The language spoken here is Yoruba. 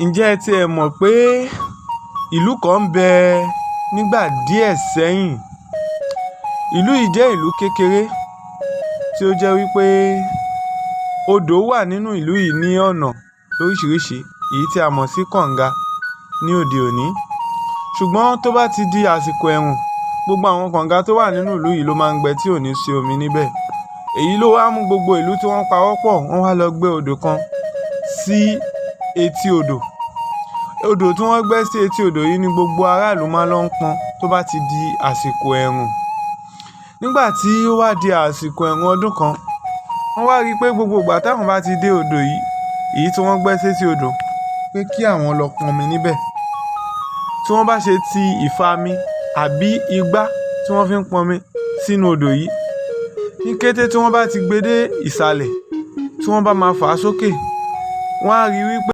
Ǹjẹ́ ẹ ti ẹ̀ mọ̀ pé ìlú kan ń bẹ nígbà díẹ̀ sẹ́yìn? Ìlú yìí jẹ́ ìlú kékeré tí ó jẹ́ wípé odò wà nínú ìlú yìí ní ọ̀nà lóríṣiríṣi, èyí tí a mọ̀ sí kànga ní òde òní. Ṣùgbọ́n tó bá ti di àsìkò ẹ̀rùn, gbogbo àwọn kànga tó wà nínú ìlú yìí ló máa ń gbẹ tí ò ní sí omi níbẹ̀. Èyí ló wá mú gbogbo ìlú tí wọ́n pawọ́pọ̀, wọ́n wá lọ gbẹ́ odò kan sí etí odò. Odò tí wọ́n gbẹ́ sí etí odò yìí ni gbogbo aráàlú máa lọ ń pọn tó bá ti di àsìkò ẹ̀rùn. Nígbà tí ó wá di àsìkò ẹ̀rùn ọdún kan, wọ́n wá rí i pé gbogbo ìgbà táwọn bá ti dé odò yìí, èyí tí wọ́n gbẹ́ sí etí odò, pé kí àwọn lọ pọnmi níbẹ̀. Tí wọ́n bá ṣe ti ìfami àbí igbá tí wọ́n fi ń pọnmi sínú odò yìí, ní kété tí wọ́n bá ti gbé dé ìsàlẹ̀, tí wọ́n bá máa fà á sókè, wọ́n á rí wípé